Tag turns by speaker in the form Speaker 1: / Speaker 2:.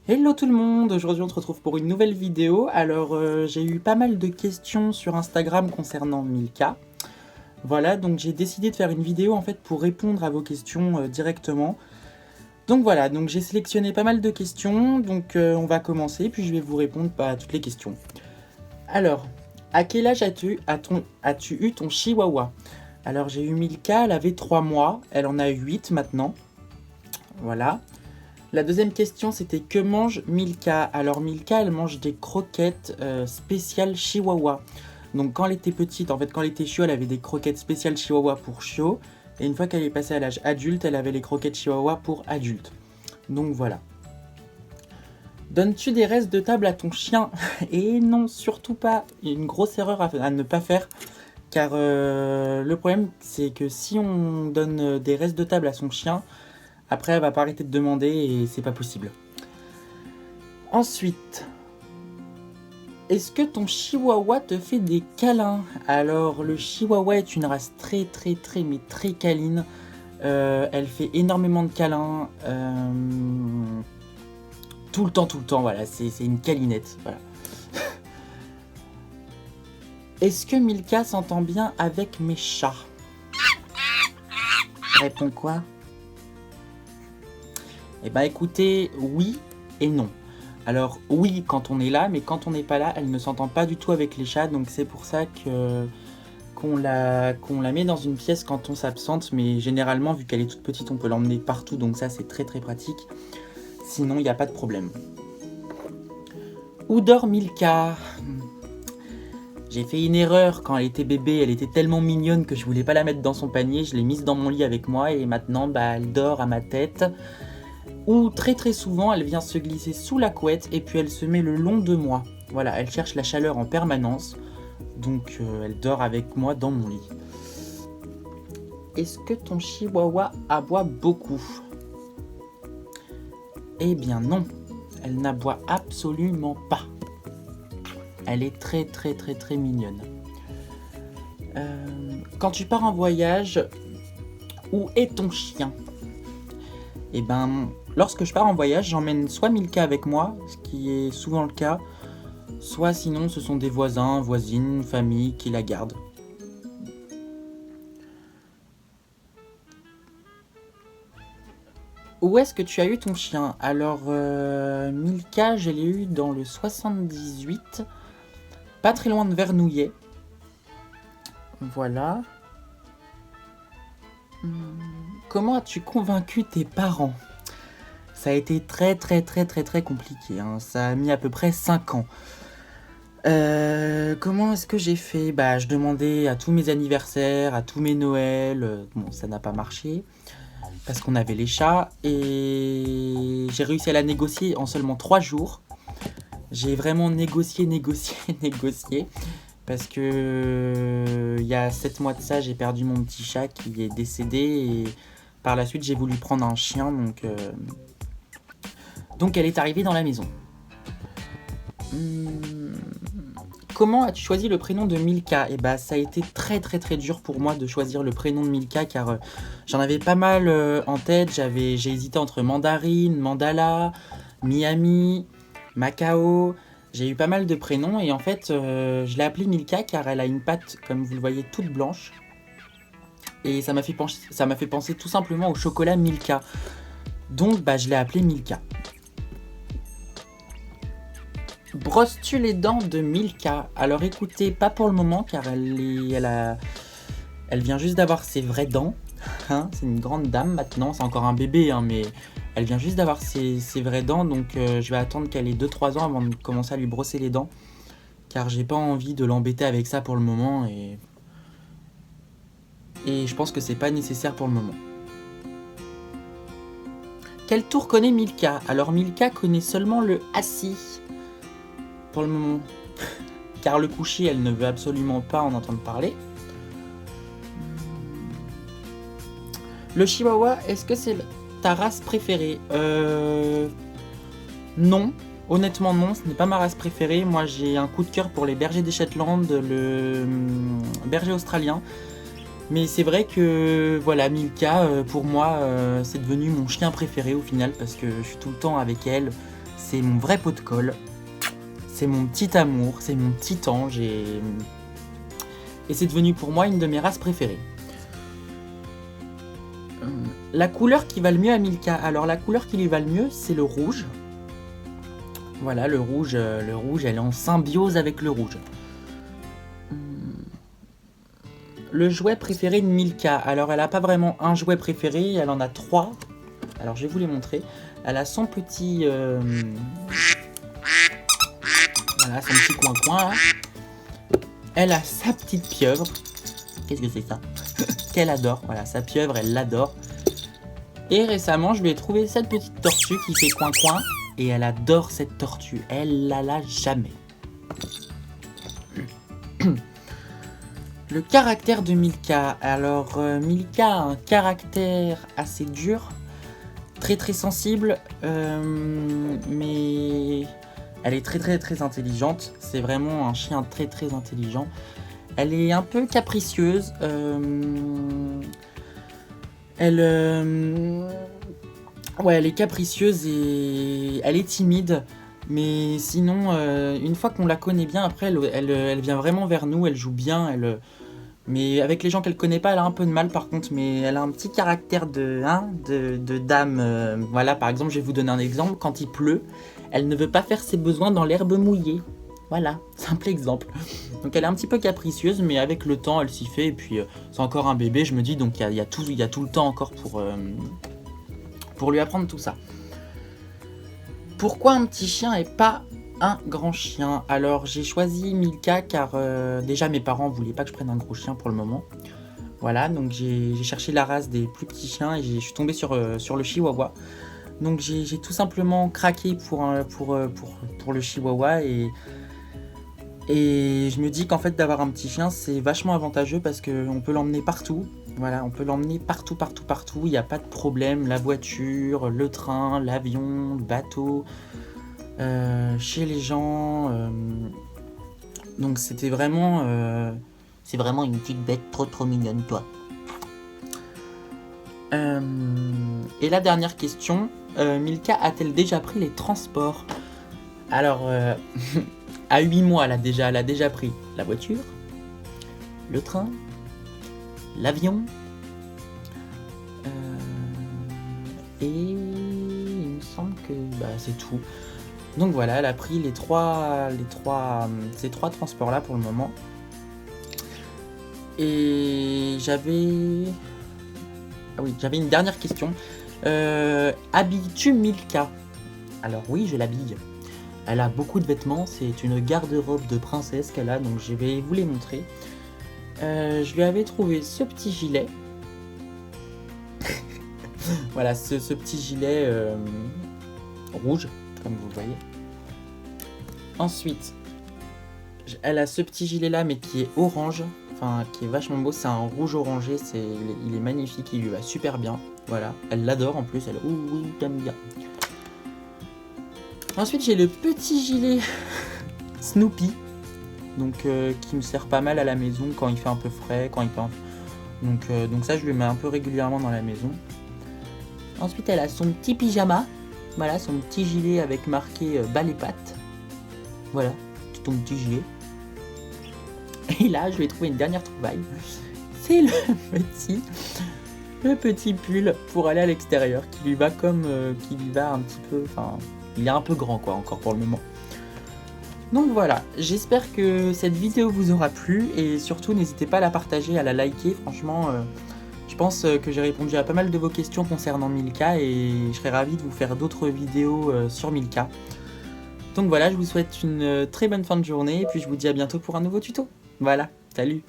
Speaker 1: Hello tout le monde, aujourd'hui on se retrouve pour une nouvelle vidéo. Alors j'ai eu pas mal de questions sur Instagram concernant Milka. Voilà, donc j'ai décidé de faire une vidéo en fait pour répondre à vos questions directement. Donc voilà, donc j'ai sélectionné pas mal de questions, donc on va commencer, puis je vais vous répondre à toutes les questions. Alors, à quel âge as-tu eu ton chihuahua? Alors j'ai eu Milka, elle avait 3 mois, elle en a 8 maintenant. Voilà. La deuxième question, c'était que mange Milka? Alors Milka, elle mange des croquettes spéciales chihuahua. Donc quand elle était petite, en fait quand elle était chiot, elle avait des croquettes spéciales chihuahua pour chiot. Et une fois qu'elle est passée à l'âge adulte, elle avait les croquettes chihuahua pour adulte. Donc voilà. Donnes-tu des restes de table à ton chien? Et non, surtout pas. Une grosse erreur à ne pas faire. Car le problème, c'est que si on donne des restes de table à son chien, après, elle va pas arrêter de demander et c'est pas possible. Ensuite, est-ce que ton chihuahua te fait des câlins? Alors, le chihuahua est une race très câline. Elle fait énormément de câlins. Tout le temps, voilà, c'est une câlinette. Voilà. Est-ce que Milka s'entend bien avec mes chats? Réponds quoi? Eh ben écoutez, oui et non. Alors oui quand on est là, mais quand on n'est pas là, elle ne s'entend pas du tout avec les chats, donc c'est pour ça qu'on la met dans une pièce quand on s'absente, mais généralement vu qu'elle est toute petite, on peut l'emmener partout, donc ça c'est très pratique. Sinon il n'y a pas de problème. Où dort Milka? J'ai fait une erreur quand elle était bébé, elle était tellement mignonne que je voulais pas la mettre dans son panier, je l'ai mise dans mon lit avec moi et maintenant elle dort à ma tête. Ou très souvent, elle vient se glisser sous la couette et puis elle se met le long de moi. Voilà, elle cherche la chaleur en permanence, donc elle dort avec moi dans mon lit. Est-ce que ton chihuahua aboie beaucoup? Eh bien non, elle n'aboie absolument pas. Elle est très mignonne. Quand tu pars en voyage, où est ton chien? Eh ben, lorsque je pars en voyage, j'emmène soit Milka avec moi, ce qui est souvent le cas, soit sinon ce sont des voisins, voisines, famille qui la gardent. Où est-ce que tu as eu ton chien? Alors, Milka, je l'ai eu dans le 78, pas très loin de Vernouillet. Voilà. Comment as-tu convaincu tes parents? Ça a été très compliqué, hein. Ça a mis à peu près 5 ans. Comment est-ce que j'ai fait? Bah, je demandais à tous mes anniversaires, à tous mes Noëls. Bon, ça n'a pas marché parce qu'on avait les chats et j'ai réussi à la négocier en seulement 3 jours. J'ai vraiment négocié parce que il y a 7 mois de ça, j'ai perdu mon petit chat qui est décédé et par la suite, j'ai voulu prendre un chien, donc elle est arrivée dans la maison. Comment as-tu choisi le prénom de Milka? Eh bah, ça a été très dur pour moi de choisir le prénom de Milka car j'en avais pas mal en tête. J'ai hésité entre Mandarine, Mandala, Miami, Macao. J'ai eu pas mal de prénoms et en fait, je l'ai appelée Milka car elle a une patte, comme vous le voyez, toute blanche. Et ça m'a fait penser tout simplement au chocolat Milka. Donc, bah, je l'ai appelée Milka. Brosses-tu les dents de Milka? Alors écoutez, pas pour le moment car elle vient juste d'avoir ses vraies dents. Hein, c'est une grande dame maintenant, c'est encore un bébé, hein, mais elle vient juste d'avoir ses vraies dents, donc je vais attendre qu'elle ait 2-3 ans avant de commencer à lui brosser les dents. Car j'ai pas envie de l'embêter avec ça pour le moment et je pense que c'est pas nécessaire pour le moment. Quel tour connaît Milka? Alors Milka connaît seulement le assis pour le moment, car le coucher, elle ne veut absolument pas en entendre parler. Le chihuahua, est-ce que c'est ta race préférée? Non, honnêtement non, ce n'est pas ma race préférée. Moi j'ai un coup de cœur pour les bergers des Shetland, le berger australien. Mais c'est vrai que voilà, Milka, pour moi, c'est devenu mon chien préféré au final parce que je suis tout le temps avec elle. c'est mon vrai pot de colle. C'est mon petit amour, c'est mon petit ange et c'est devenu pour moi une de mes races préférées. La couleur qui va le mieux à Milka. Alors la couleur qui lui va le mieux, c'est le rouge. Voilà, le rouge, elle est en symbiose avec le rouge. Le jouet préféré de Milka. Alors elle n'a pas vraiment un jouet préféré, elle en a 3. Alors je vais vous les montrer. Elle a son petit... Voilà, son petit coin-coin là. Elle a sa petite pieuvre. Qu'est-ce que c'est ça? Qu'elle adore. Voilà, sa pieuvre, elle l'adore. Et récemment, je lui ai trouvé cette petite tortue qui fait coin-coin. Et elle adore cette tortue. Elle la lâche jamais. Le caractère de Milka. Alors, Milka a un caractère assez dur. Très sensible. Mais elle est très intelligente. C'est vraiment un chien très intelligent. Elle est un peu capricieuse. Elle est capricieuse et elle est timide. Mais sinon, une fois qu'on la connaît bien, après, elle vient vraiment vers nous. Elle joue bien. Mais avec les gens qu'elle connaît pas, elle a un peu de mal par contre. Mais elle a un petit caractère de dame. Voilà, par exemple, je vais vous donner un exemple. Quand il pleut, elle ne veut pas faire ses besoins dans l'herbe mouillée. Voilà, simple exemple. Donc elle est un petit peu capricieuse, mais avec le temps, elle s'y fait. Et puis, c'est encore un bébé, je me dis. Donc il y a tout le temps encore pour lui apprendre tout ça. Pourquoi un petit chien et pas un grand chien? Alors j'ai choisi Milka car déjà mes parents voulaient pas que je prenne un gros chien pour le moment. Voilà, donc j'ai cherché la race des plus petits chiens et je suis tombé sur le chihuahua. Donc j'ai tout simplement craqué pour le chihuahua et je me dis qu'en fait d'avoir un petit chien c'est vachement avantageux parce qu'on peut l'emmener partout. Voilà, on peut l'emmener partout, il n'y a pas de problème, la voiture, le train, l'avion, le bateau, chez les gens. Donc c'était vraiment...
Speaker 2: C'est vraiment une petite bête trop mignonne, toi.
Speaker 1: Et la dernière question, Milka a-t-elle déjà pris les transports? Alors, à 8 mois, elle a déjà pris la voiture, le train, l'avion, et il me semble que c'est tout. Donc voilà, elle a pris ces trois transports-là pour le moment. Et j'avais une dernière question. Habilles-tu Milka? Alors oui, je l'habille. Elle a beaucoup de vêtements, c'est une garde-robe de princesse qu'elle a, donc je vais vous les montrer. Je lui avais trouvé ce petit gilet. Voilà, ce petit gilet rouge, comme vous voyez. Ensuite, elle a ce petit gilet là, mais qui est orange, enfin qui est vachement beau. C'est un rouge orangé, il est magnifique, il lui va super bien. Voilà, elle l'adore en plus, oui, j'aime bien. Ensuite, j'ai le petit gilet Snoopy. Donc qui me sert pas mal à la maison quand il fait un peu frais, quand il peint. Donc ça je le mets un peu régulièrement dans la maison. Ensuite elle a son petit pyjama, voilà, son petit gilet avec marqué bas les pattes. Voilà, ton petit gilet. Et là je vais trouver une dernière trouvaille. C'est le petit pull pour aller à l'extérieur qui lui va qui lui va un petit peu, enfin il est un peu grand quoi encore pour le moment. Donc voilà, j'espère que cette vidéo vous aura plu et surtout n'hésitez pas à la partager, à la liker. Franchement, je pense que j'ai répondu à pas mal de vos questions concernant Milka et je serais ravi de vous faire d'autres vidéos sur Milka. Donc voilà, je vous souhaite une très bonne fin de journée et puis je vous dis à bientôt pour un nouveau tuto. Voilà, salut!